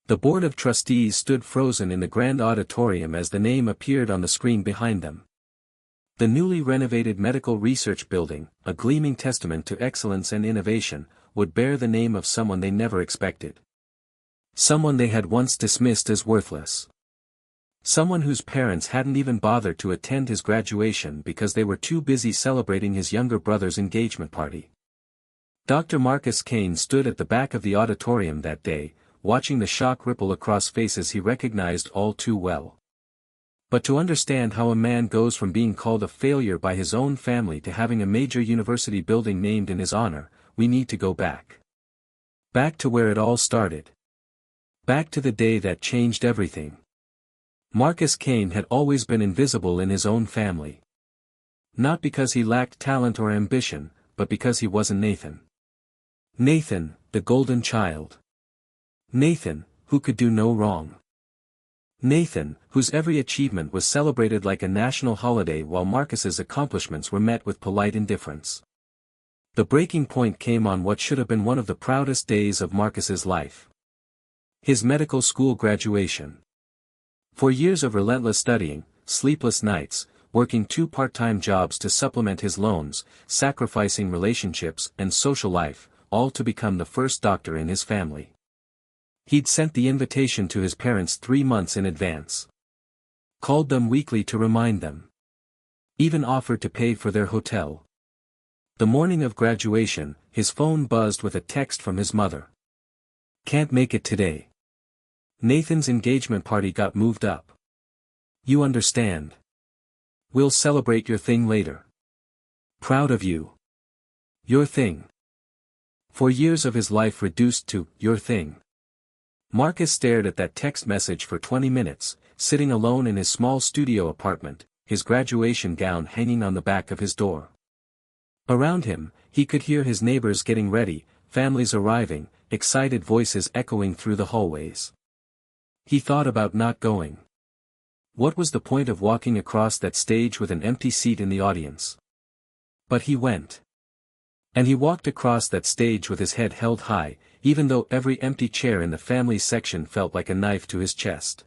The board of trustees stood frozen in the grand auditorium as the name appeared on the screen behind them. The newly renovated medical research building, a gleaming testament to excellence and innovation, would bear the name of someone they never expected. Someone they had once dismissed as worthless. Someone whose parents hadn't even bothered to attend his graduation because they were too busy celebrating his younger brother's engagement party. Dr. Marcus Kane stood at the back of the auditorium that day, watching the shock ripple across faces he recognized all too well. But to understand how a man goes from being called a failure by his own family to having a major university building named in his honor, we need to go back. Back to where it all started. Back to the day that changed everything. Marcus Kane had always been invisible in his own family. Not because he lacked talent or ambition, but because he wasn't Nathan. Nathan, the golden child. Nathan, who could do no wrong. Nathan, whose every achievement was celebrated like a national holiday while Marcus's accomplishments were met with polite indifference. The breaking point came on what should have been one of the proudest days of Marcus's life. His medical school graduation. For years of relentless studying, sleepless nights, working 2 part-time jobs to supplement his loans, sacrificing relationships and social life, all to become the first doctor in his family. He'd sent the invitation to his parents 3 months in advance. Called them weekly to remind them. Even offered to pay for their hotel. The morning of graduation, his phone buzzed with a text from his mother. "Can't make it today. Nathan's engagement party got moved up. You understand. We'll celebrate your thing later. Proud of you. Your thing." For years of his life reduced to, your thing. Marcus stared at that text message for 20 minutes, sitting alone in his small studio apartment, his graduation gown hanging on the back of his door. Around him, he could hear his neighbors getting ready, families arriving, excited voices echoing through the hallways. He thought about not going. What was the point of walking across that stage with an empty seat in the audience? But he went. And he walked across that stage with his head held high, even though every empty chair in the family section felt like a knife to his chest.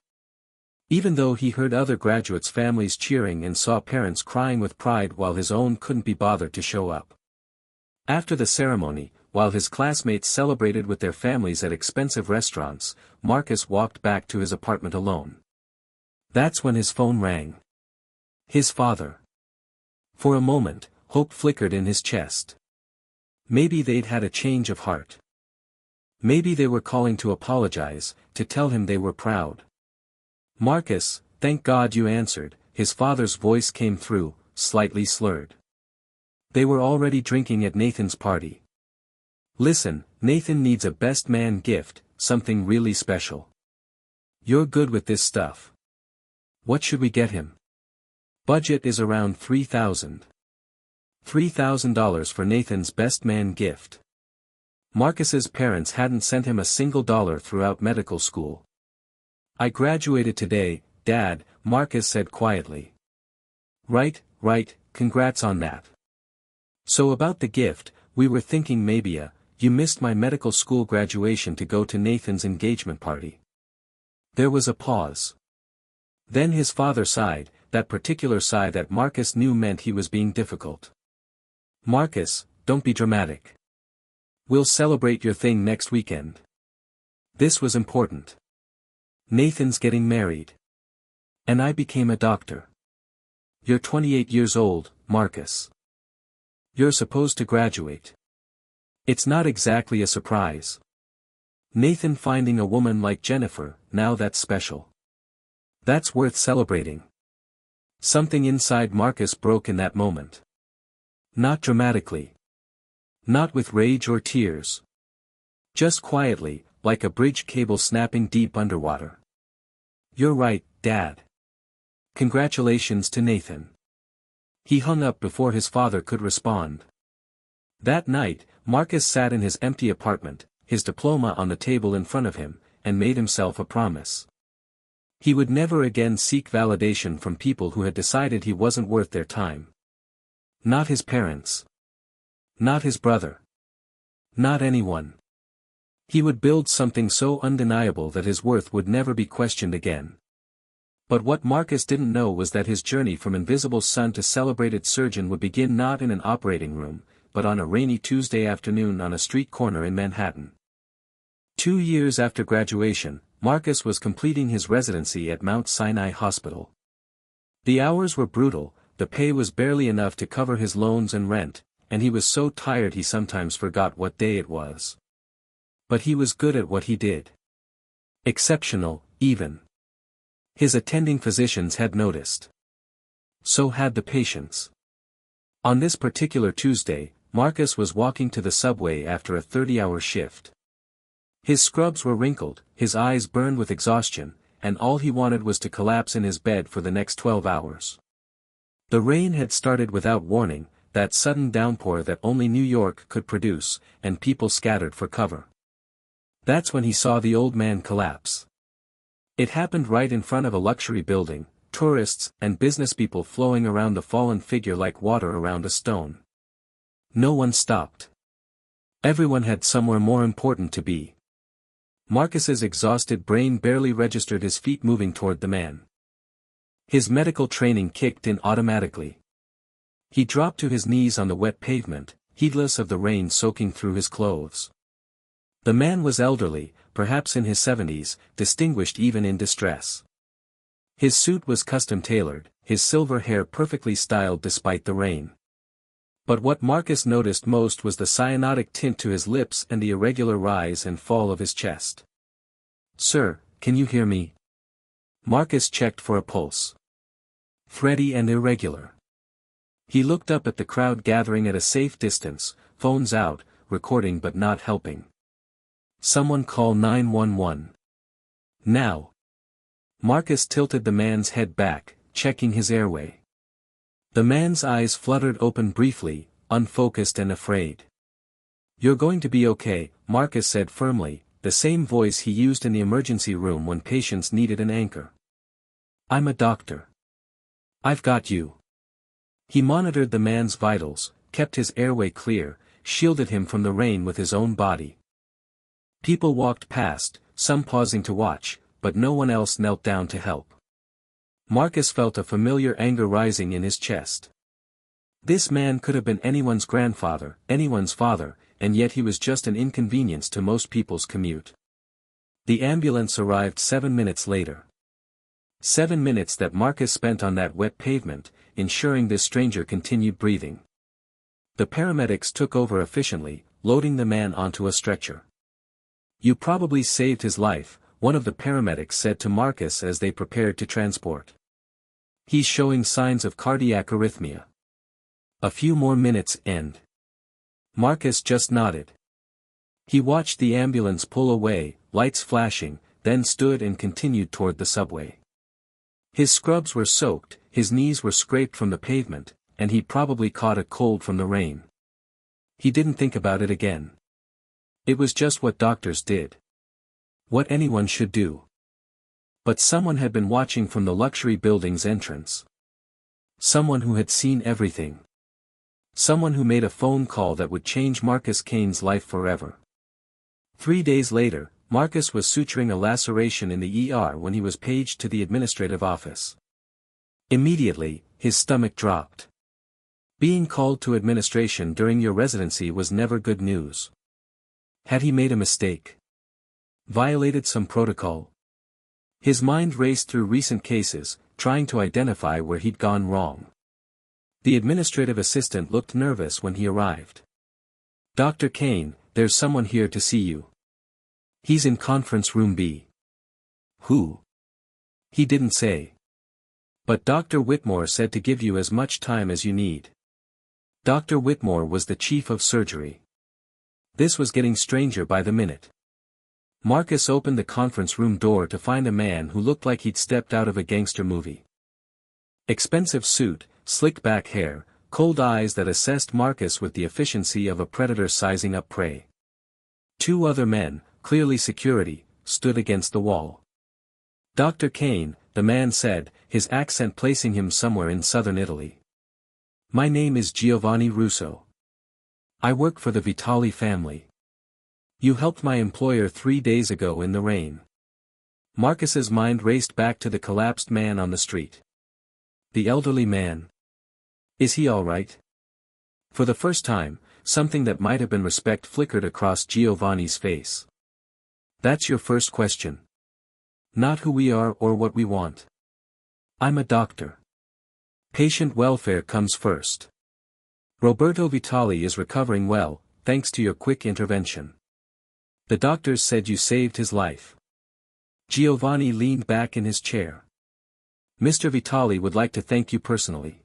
Even though he heard other graduates' families cheering and saw parents crying with pride while his own couldn't be bothered to show up. After the ceremony, while his classmates celebrated with their families at expensive restaurants, Marcus walked back to his apartment alone. That's when his phone rang. His father. For a moment, hope flickered in his chest. Maybe they'd had a change of heart. Maybe they were calling to apologize, to tell him they were proud. "Marcus, thank God you answered," his father's voice came through, slightly slurred. They were already drinking at Nathan's party. "Listen, Nathan needs a best man gift, something really special. You're good with this stuff. What should we get him? Budget is around $3,000 for Nathan's best man gift." Marcus's parents hadn't sent him a single dollar throughout medical school. "I graduated today, Dad," Marcus said quietly. Right, congrats on that. "So about the gift, we were thinking maybe you missed my medical school graduation to go to Nathan's engagement party." There was a pause. Then his father sighed, that particular sigh that Marcus knew meant he was being difficult. "Marcus, don't be dramatic. We'll celebrate your thing next weekend." This was important. "Nathan's getting married. And I became a doctor. You're 28 years old, Marcus. You're supposed to graduate. It's not exactly a surprise. Nathan finding a woman like Jennifer, now that's special. That's worth celebrating." Something inside Marcus broke in that moment. Not dramatically. Not with rage or tears. Just quietly, like a bridge cable snapping deep underwater. "You're right, Dad. Congratulations to Nathan." He hung up before his father could respond. That night, Marcus sat in his empty apartment, his diploma on the table in front of him, and made himself a promise. He would never again seek validation from people who had decided he wasn't worth their time. Not his parents. Not his brother. Not anyone. He would build something so undeniable that his worth would never be questioned again. But what Marcus didn't know was that his journey from invisible son to celebrated surgeon would begin not in an operating room, but on a rainy Tuesday afternoon on a street corner in Manhattan. 2 years after graduation, Marcus was completing his residency at Mount Sinai Hospital. The hours were brutal, the pay was barely enough to cover his loans and rent, and he was so tired he sometimes forgot what day it was. But he was good at what he did. Exceptional, even. His attending physicians had noticed. So had the patients. On this particular Tuesday, Marcus was walking to the subway after a 30-hour shift. His scrubs were wrinkled, his eyes burned with exhaustion, and all he wanted was to collapse in his bed for the next 12 hours. The rain had started without warning, that sudden downpour that only New York could produce, and people scattered for cover. That's when he saw the old man collapse. It happened right in front of a luxury building, tourists and businesspeople flowing around the fallen figure like water around a stone. No one stopped. Everyone had somewhere more important to be. Marcus's exhausted brain barely registered his feet moving toward the man. His medical training kicked in automatically. He dropped to his knees on the wet pavement, heedless of the rain soaking through his clothes. The man was elderly, perhaps in his 70s, distinguished even in distress. His suit was custom-tailored, his silver hair perfectly styled despite the rain. But what Marcus noticed most was the cyanotic tint to his lips and the irregular rise and fall of his chest. "Sir, can you hear me?" Marcus checked for a pulse. Thready and irregular. He looked up at the crowd gathering at a safe distance, phones out, recording but not helping. "Someone call 911. Now." Marcus tilted the man's head back, checking his airway. The man's eyes fluttered open briefly, unfocused and afraid. "You're going to be okay," Marcus said firmly, the same voice he used in the emergency room when patients needed an anchor. "I'm a doctor. I've got you." He monitored the man's vitals, kept his airway clear, shielded him from the rain with his own body. People walked past, some pausing to watch, but no one else knelt down to help. Marcus felt a familiar anger rising in his chest. This man could have been anyone's grandfather, anyone's father, and yet he was just an inconvenience to most people's commute. The ambulance arrived 7 minutes later. 7 minutes that Marcus spent on that wet pavement, ensuring this stranger continued breathing. The paramedics took over efficiently, loading the man onto a stretcher. "You probably saved his life," one of the paramedics said to Marcus as they prepared to transport. "He's showing signs of cardiac arrhythmia. A few more minutes and..." Marcus just nodded. He watched the ambulance pull away, lights flashing, then stood and continued toward the subway. His scrubs were soaked, his knees were scraped from the pavement, and he'd probably caught a cold from the rain. He didn't think about it again. It was just what doctors did. What anyone should do. But someone had been watching from the luxury building's entrance. Someone who had seen everything. Someone who made a phone call that would change Marcus Kane's life forever. 3 days later, Marcus was suturing a laceration in the ER when he was paged to the administrative office. Immediately, his stomach dropped. Being called to administration during your residency was never good news. Had he made a mistake? Violated some protocol? His mind raced through recent cases, trying to identify where he'd gone wrong. The administrative assistant looked nervous when he arrived. "Dr. Kane, there's someone here to see you. He's in conference room B." "Who?" "He didn't say. But Dr. Whitmore said to give you as much time as you need." Dr. Whitmore was the chief of surgery. This was getting stranger by the minute. Marcus opened the conference room door to find a man who looked like he'd stepped out of a gangster movie. Expensive suit, slick back hair, cold eyes that assessed Marcus with the efficiency of a predator sizing up prey. 2 other men, clearly security, stood against the wall. "Dr. Kane," the man said, his accent placing him somewhere in southern Italy. "My name is Giovanni Russo. I work for the Vitali family. You helped my employer 3 days ago in the rain. Marcus's mind raced back to the collapsed man on the street. The elderly man. Is he all right? For the first time, something that might have been respect flickered across Giovanni's face. That's your first question. Not who we are or what we want. I'm a doctor. Patient welfare comes first. Roberto Vitali is recovering well, thanks to your quick intervention. The doctors said you saved his life. Giovanni leaned back in his chair. Mr. Vitali would like to thank you personally.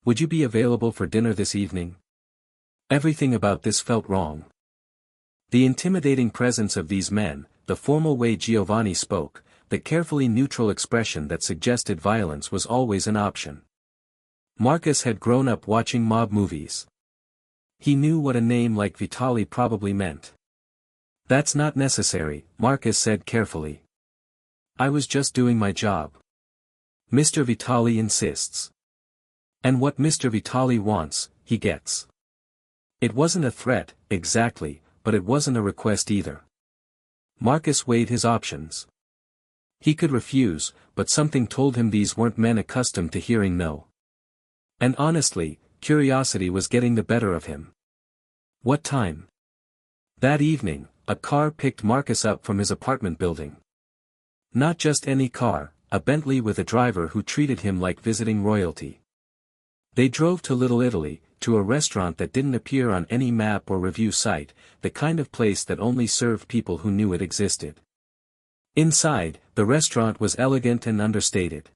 Would you be available for dinner this evening? Everything about this felt wrong. The intimidating presence of these men, the formal way Giovanni spoke, the carefully neutral expression that suggested violence was always an option. Marcus had grown up watching mob movies. He knew what a name like Vitali probably meant. That's not necessary, Marcus said carefully. I was just doing my job. Mr. Vitali insists. And what Mr. Vitali wants, he gets. It wasn't a threat, exactly, but it wasn't a request either. Marcus weighed his options. He could refuse, but something told him these weren't men accustomed to hearing no. And honestly, curiosity was getting the better of him. What time? That evening, a car picked Marcus up from his apartment building. Not just any car, a Bentley with a driver who treated him like visiting royalty. They drove to Little Italy, to a restaurant that didn't appear on any map or review site, the kind of place that only served people who knew it existed. Inside, the restaurant was elegant and understated.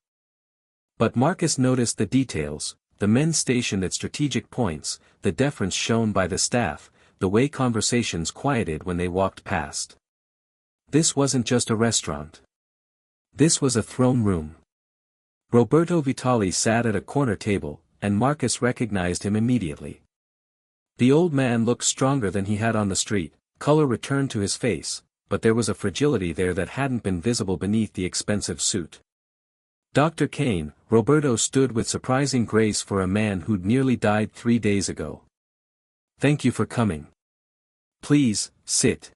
But Marcus noticed the details, the men stationed at strategic points, the deference shown by the staff, the way conversations quieted when they walked past. This wasn't just a restaurant. This was a throne room. Roberto Vitali sat at a corner table, and Marcus recognized him immediately. The old man looked stronger than he had on the street, color returned to his face, but there was a fragility there that hadn't been visible beneath the expensive suit. Dr. Kane, Roberto stood with surprising grace for a man who'd nearly died 3 days ago. Thank you for coming. Please, sit.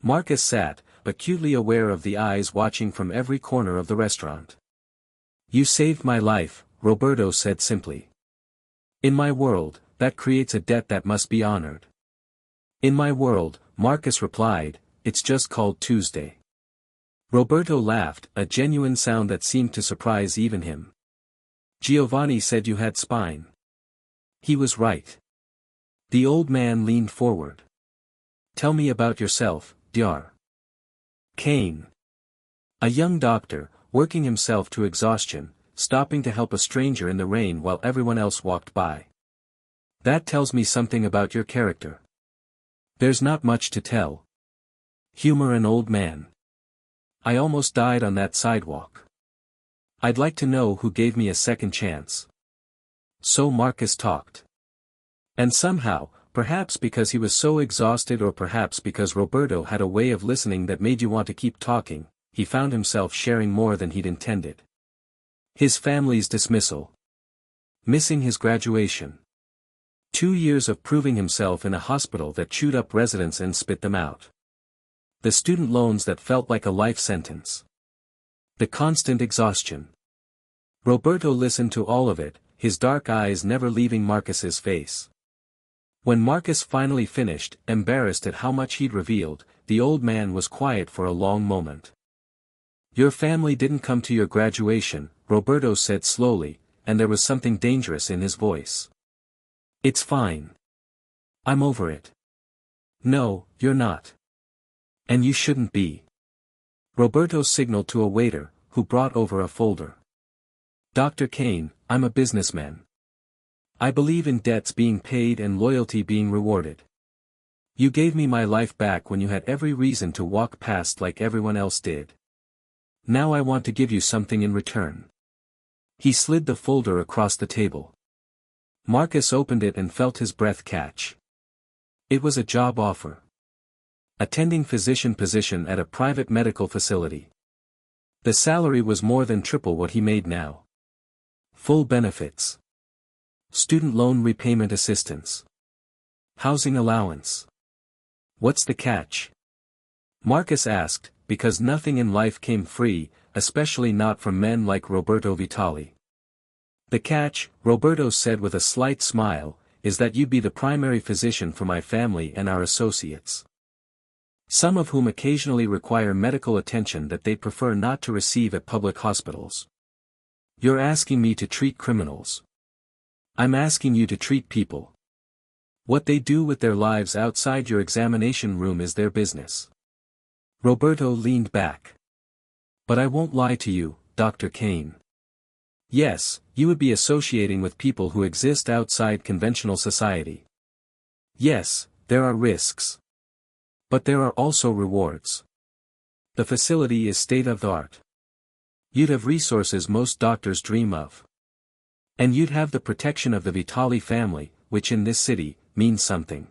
Marcus sat, acutely aware of the eyes watching from every corner of the restaurant. You saved my life, Roberto said simply. In my world, that creates a debt that must be honored. In my world, Marcus replied, it's just called Tuesday. Roberto laughed, a genuine sound that seemed to surprise even him. Giovanni said you had spine. He was right. The old man leaned forward. Tell me about yourself, Dr. Kane. A young doctor, working himself to exhaustion, stopping to help a stranger in the rain while everyone else walked by. That tells me something about your character. There's not much to tell. Humor an old man. I almost died on that sidewalk. I'd like to know who gave me a second chance. So Marcus talked. And somehow, perhaps because he was so exhausted or perhaps because Roberto had a way of listening that made you want to keep talking, he found himself sharing more than he'd intended. His family's dismissal. Missing his graduation. 2 years of proving himself in a hospital that chewed up residents and spit them out. The student loans that felt like a life sentence. The constant exhaustion. Roberto listened to all of it, his dark eyes never leaving Marcus's face. When Marcus finally finished, embarrassed at how much he'd revealed, the old man was quiet for a long moment. Your family didn't come to your graduation, Roberto said slowly, and there was something dangerous in his voice. It's fine. I'm over it. No, you're not. And you shouldn't be. Roberto signaled to a waiter, who brought over a folder. Dr. Kane, I'm a businessman. I believe in debts being paid and loyalty being rewarded. You gave me my life back when you had every reason to walk past like everyone else did. Now I want to give you something in return. He slid the folder across the table. Marcus opened it and felt his breath catch. It was a job offer. Attending physician position at a private medical facility. The salary was more than triple what he made now. Full benefits. Student loan repayment assistance. Housing allowance. What's the catch? Marcus asked, because nothing in life came free, especially not from men like Roberto Vitali. The catch, Roberto said with a slight smile, is that you be the primary physician for my family and our associates. Some of whom occasionally require medical attention that they prefer not to receive at public hospitals. You're asking me to treat criminals. I'm asking you to treat people. What they do with their lives outside your examination room is their business. Roberto leaned back. But I won't lie to you, Dr. Kane. Yes, you would be associating with people who exist outside conventional society. Yes, there are risks. But there are also rewards. The facility is state-of-the-art. You'd have resources most doctors dream of. And you'd have the protection of the Vitali family, which in this city, means something.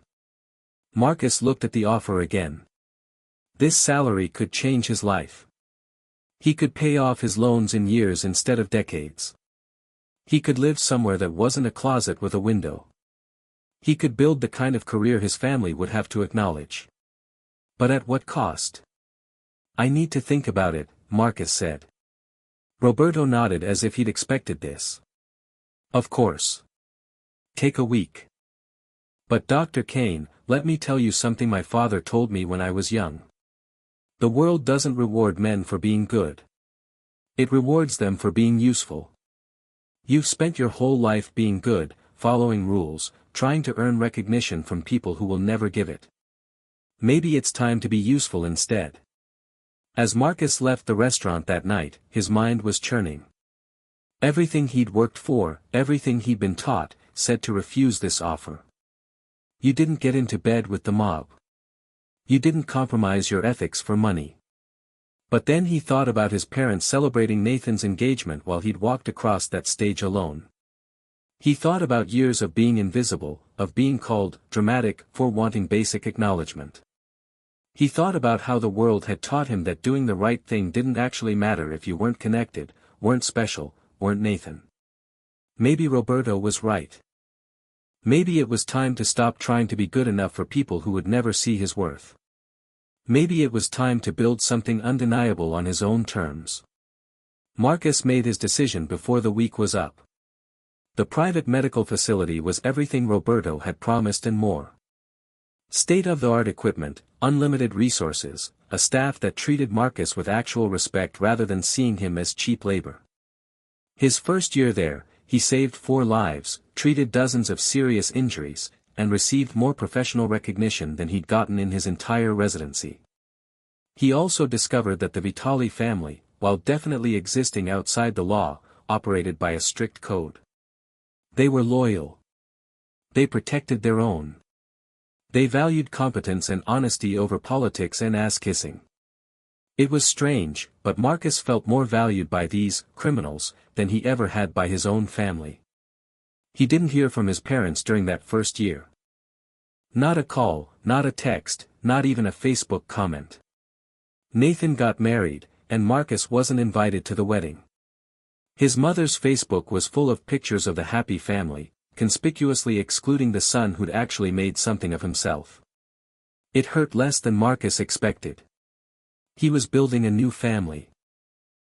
Marcus looked at the offer again. This salary could change his life. He could pay off his loans in years instead of decades. He could live somewhere that wasn't a closet with a window. He could build the kind of career his family would have to acknowledge. But at what cost? I need to think about it, Marcus said. Roberto nodded as if he'd expected this. Of course. Take a week. But Dr. Kane, let me tell you something my father told me when I was young. The world doesn't reward men for being good. It rewards them for being useful. You've spent your whole life being good, following rules, trying to earn recognition from people who will never give it. Maybe it's time to be useful instead. As Marcus left the restaurant that night, his mind was churning. Everything he'd worked for, everything he'd been taught, said to refuse this offer. You didn't get into bed with the mob. You didn't compromise your ethics for money. But then he thought about his parents celebrating Nathan's engagement while he'd walked across that stage alone. He thought about years of being invisible, of being called dramatic for wanting basic acknowledgement. He thought about how the world had taught him that doing the right thing didn't actually matter if you weren't connected, weren't special, weren't Nathan. Maybe Roberto was right. Maybe it was time to stop trying to be good enough for people who would never see his worth. Maybe it was time to build something undeniable on his own terms. Marcus made his decision before the week was up. The private medical facility was everything Roberto had promised and more. State-of-the-art equipment, unlimited resources, a staff that treated Marcus with actual respect rather than seeing him as cheap labor. His first year there, he saved 4 lives, treated dozens of serious injuries, and received more professional recognition than he'd gotten in his entire residency. He also discovered that the Vitali family, while definitely existing outside the law, operated by a strict code. They were loyal. They protected their own. They valued competence and honesty over politics and ass-kissing. It was strange, but Marcus felt more valued by these criminals than he ever had by his own family. He didn't hear from his parents during that first year. Not a call, not a text, not even a Facebook comment. Nathan got married, and Marcus wasn't invited to the wedding. His mother's Facebook was full of pictures of the happy family, conspicuously excluding the son who'd actually made something of himself. It hurt less than Marcus expected. He was building a new family.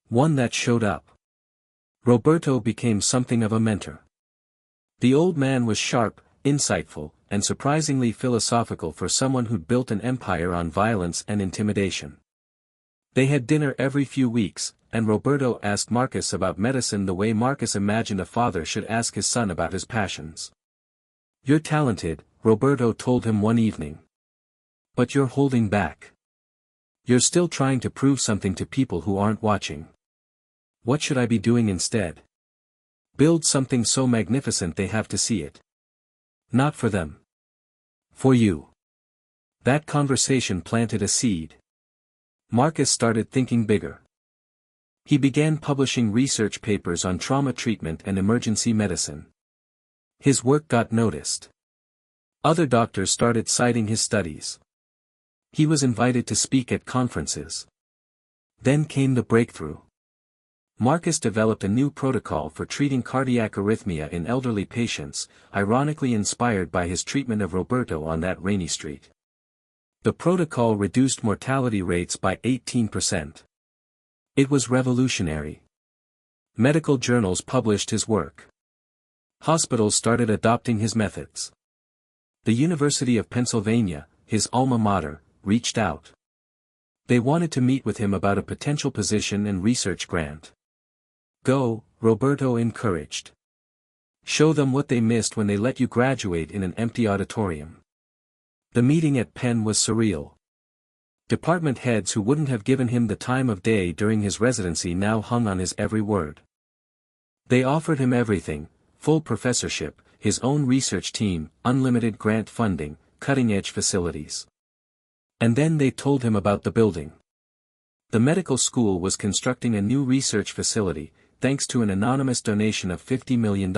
One that showed up. Roberto became something of a mentor. The old man was sharp, insightful, and surprisingly philosophical for someone who'd built an empire on violence and intimidation. They had dinner every few weeks, and Roberto asked Marcus about medicine the way Marcus imagined a father should ask his son about his passions. "You're talented," Roberto told him one evening. "But you're holding back. You're still trying to prove something to people who aren't watching. What should I be doing instead? Build something so magnificent they have to see it. Not for them. For you." That conversation planted a seed. Marcus started thinking bigger. He began publishing research papers on trauma treatment and emergency medicine. His work got noticed. Other doctors started citing his studies. He was invited to speak at conferences. Then came the breakthrough. Marcus developed a new protocol for treating cardiac arrhythmia in elderly patients, ironically inspired by his treatment of Roberto on that rainy street. The protocol reduced mortality rates by 18%. It was revolutionary. Medical journals published his work. Hospitals started adopting his methods. The University of Pennsylvania, his alma mater, reached out. They wanted to meet with him about a potential position and research grant. Go, Roberto encouraged. Show them what they missed when they let you graduate in an empty auditorium. The meeting at Penn was surreal. Department heads who wouldn't have given him the time of day during his residency now hung on his every word. They offered him everything: full professorship, his own research team, unlimited grant funding, cutting-edge facilities. And then they told him about the building. The medical school was constructing a new research facility, thanks to an anonymous donation of $50 million.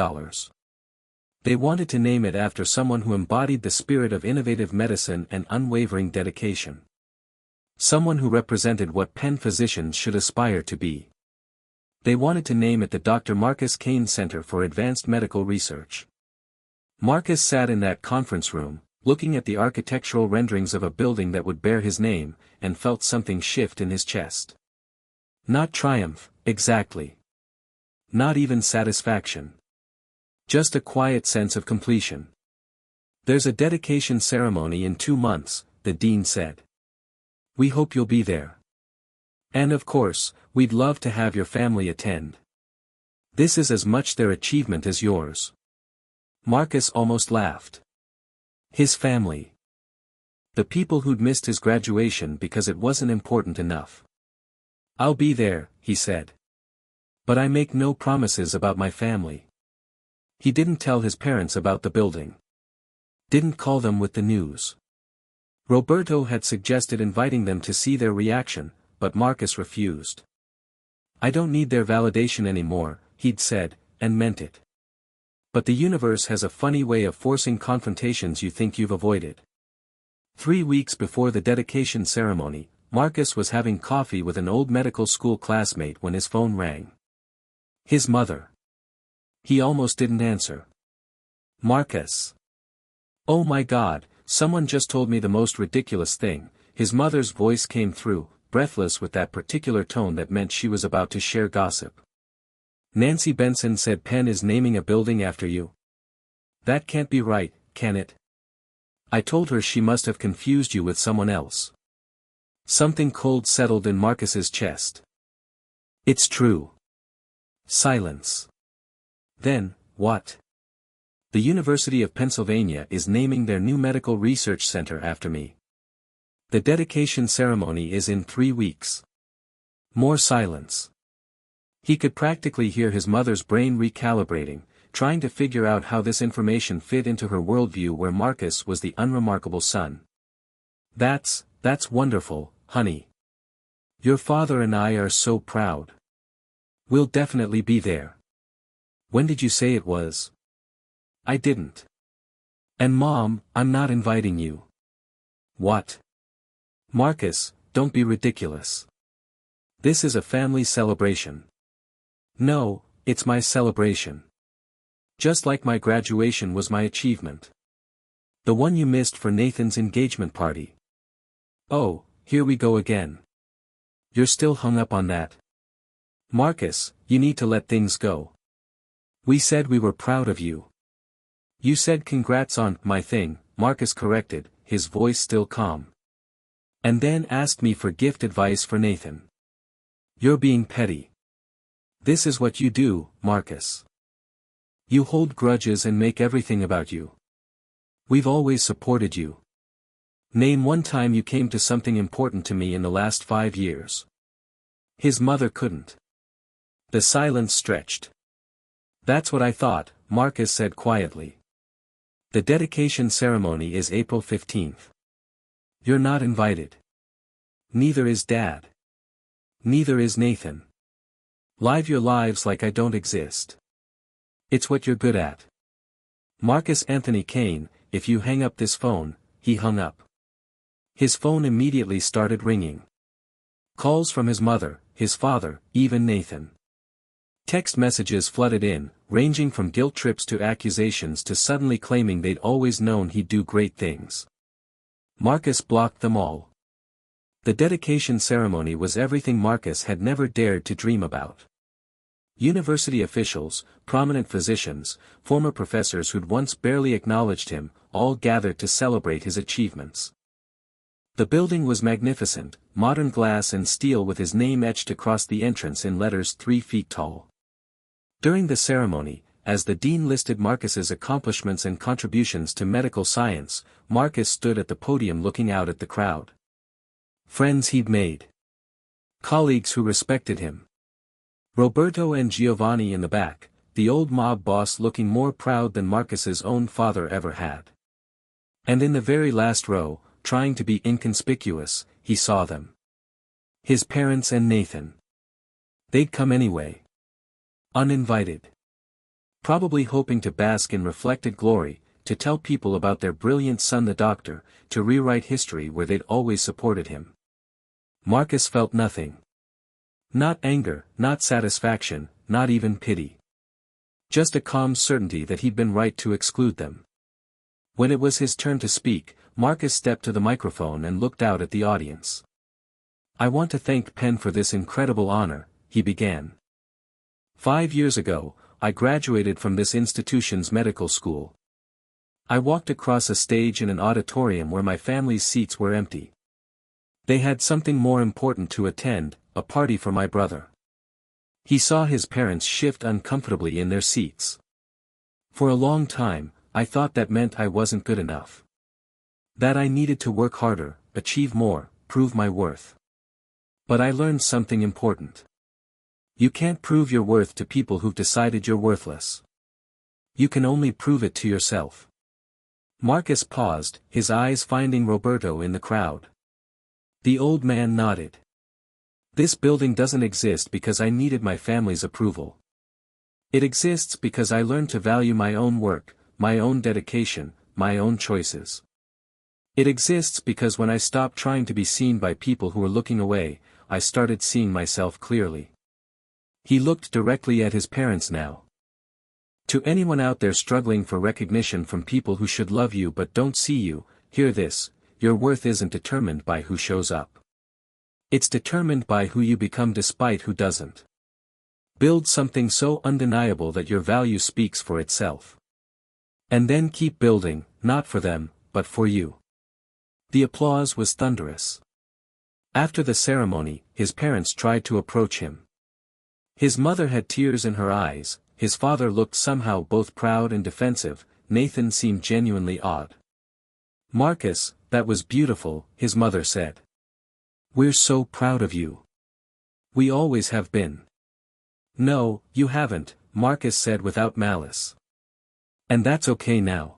They wanted to name it after someone who embodied the spirit of innovative medicine and unwavering dedication. Someone who represented what Penn physicians should aspire to be. They wanted to name it the Dr. Marcus Kane Center for Advanced Medical Research. Marcus sat in that conference room, looking at the architectural renderings of a building that would bear his name, and felt something shift in his chest. Not triumph, exactly. Not even satisfaction. Just a quiet sense of completion. There's a dedication ceremony in 2 months, the dean said. We hope you'll be there. And of course, we'd love to have your family attend. This is as much their achievement as yours. Marcus almost laughed. His family. The people who'd missed his graduation because it wasn't important enough. I'll be there, he said. But I make no promises about my family. He didn't tell his parents about the building. Didn't call them with the news. Roberto had suggested inviting them to see their reaction, but Marcus refused. I don't need their validation anymore, he'd said, and meant it. But the universe has a funny way of forcing confrontations you think you've avoided. 3 weeks before the dedication ceremony, Marcus was having coffee with an old medical school classmate when his phone rang. His mother. He almost didn't answer. Marcus. Oh my God, someone just told me the most ridiculous thing. His mother's voice came through, breathless with that particular tone that meant she was about to share gossip. Nancy Benson said Penn is naming a building after you. That can't be right, can it? I told her she must have confused you with someone else. Something cold settled in Marcus's chest. It's true. Silence. Then, what? The University of Pennsylvania is naming their new medical research center after me. The dedication ceremony is in 3 weeks. More silence. He could practically hear his mother's brain recalibrating, trying to figure out how this information fit into her worldview where Marcus was the unremarkable son. That's wonderful, honey. Your father and I are so proud. We'll definitely be there. When did you say it was? I didn't. And Mom, I'm not inviting you. What? Marcus, don't be ridiculous. This is a family celebration. No, it's my celebration. Just like my graduation was my achievement. The one you missed for Nathan's engagement party. Oh, here we go again. You're still hung up on that. Marcus, you need to let things go. We said we were proud of you. You said congrats on my thing, Marcus corrected, his voice still calm. And then asked me for gift advice for Nathan. You're being petty. This is what you do, Marcus. You hold grudges and make everything about you. We've always supported you. Name one time you came to something important to me in the last 5 years. His mother couldn't. The silence stretched. That's what I thought, Marcus said quietly. The dedication ceremony is April 15th. You're not invited. Neither is Dad. Neither is Nathan. Live your lives like I don't exist. It's what you're good at. Marcus Anthony Kane, if you hang up this phone, he hung up. His phone immediately started ringing. Calls from his mother, his father, even Nathan. Text messages flooded in, ranging from guilt trips to accusations to suddenly claiming they'd always known he'd do great things. Marcus blocked them all. The dedication ceremony was everything Marcus had never dared to dream about. University officials, prominent physicians, former professors who'd once barely acknowledged him, all gathered to celebrate his achievements. The building was magnificent, modern glass and steel with his name etched across the entrance in letters 3 feet tall. During the ceremony, as the dean listed Marcus's accomplishments and contributions to medical science, Marcus stood at the podium looking out at the crowd. Friends he'd made. Colleagues who respected him. Roberto and Giovanni in the back, the old mob boss looking more proud than Marcus's own father ever had. And in the very last row, trying to be inconspicuous, he saw them. His parents and Nathan. They'd come anyway. Uninvited. Probably hoping to bask in reflected glory, to tell people about their brilliant son the doctor, to rewrite history where they'd always supported him. Marcus felt nothing. Not anger, not satisfaction, not even pity. Just a calm certainty that he'd been right to exclude them. When it was his turn to speak, Marcus stepped to the microphone and looked out at the audience. "I want to thank Penn for this incredible honor," he began. 5 years ago, I graduated from this institution's medical school. I walked across a stage in an auditorium where my family's seats were empty. They had something more important to attend, a party for my brother. He saw his parents shift uncomfortably in their seats. For a long time, I thought that meant I wasn't good enough. That I needed to work harder, achieve more, prove my worth. But I learned something important. You can't prove your worth to people who've decided you're worthless. You can only prove it to yourself. Marcus paused, his eyes finding Roberto in the crowd. The old man nodded. This building doesn't exist because I needed my family's approval. It exists because I learned to value my own work, my own dedication, my own choices. It exists because when I stopped trying to be seen by people who were looking away, I started seeing myself clearly. He looked directly at his parents now. To anyone out there struggling for recognition from people who should love you but don't see you, hear this: your worth isn't determined by who shows up. It's determined by who you become despite who doesn't. Build something so undeniable that your value speaks for itself. And then keep building, not for them, but for you. The applause was thunderous. After the ceremony, his parents tried to approach him. His mother had tears in her eyes, his father looked somehow both proud and defensive, Nathan seemed genuinely awed. "Marcus, that was beautiful," his mother said. "We're so proud of you. We always have been." "No, you haven't," Marcus said without malice. "And that's okay now.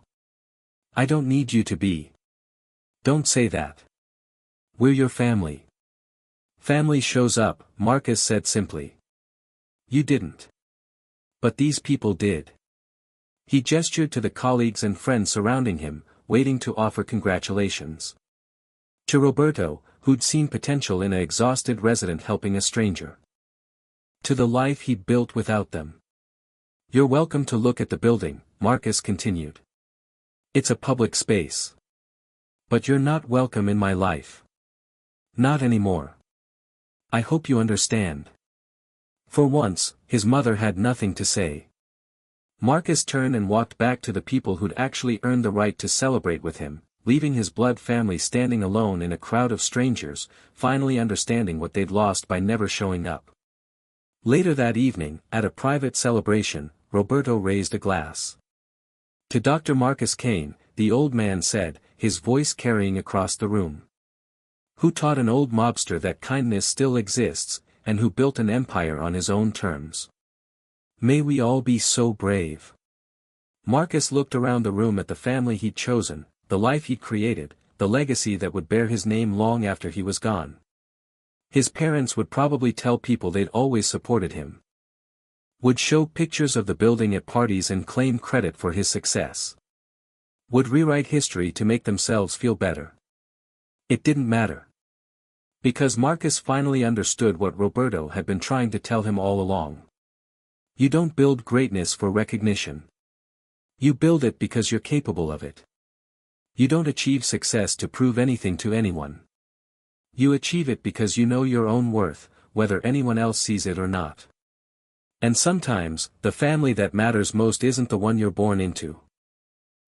I don't need you to be. Don't say that. We're your family." "Family shows up," Marcus said simply. "You didn't. But these people did." He gestured to the colleagues and friends surrounding him, waiting to offer congratulations. To Roberto, who'd seen potential in an exhausted resident helping a stranger. To the life he'd built without them. "You're welcome to look at the building," Marcus continued. "It's a public space. But you're not welcome in my life. Not anymore. I hope you understand." For once, his mother had nothing to say. Marcus turned and walked back to the people who'd actually earned the right to celebrate with him, leaving his blood family standing alone in a crowd of strangers, finally understanding what they'd lost by never showing up. Later that evening, at a private celebration, Roberto raised a glass. "To Dr. Marcus Kane," the old man said, his voice carrying across the room. "Who taught an old mobster that kindness still exists, and who built an empire on his own terms. May we all be so brave." Marcus looked around the room at the family he'd chosen, the life he'd created, the legacy that would bear his name long after he was gone. His parents would probably tell people they'd always supported him. Would show pictures of the building at parties and claim credit for his success. Would rewrite history to make themselves feel better. It didn't matter. Because Marcus finally understood what Roberto had been trying to tell him all along. You don't build greatness for recognition. You build it because you're capable of it. You don't achieve success to prove anything to anyone. You achieve it because you know your own worth, whether anyone else sees it or not. And sometimes, the family that matters most isn't the one you're born into.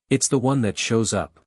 It's the one that shows up.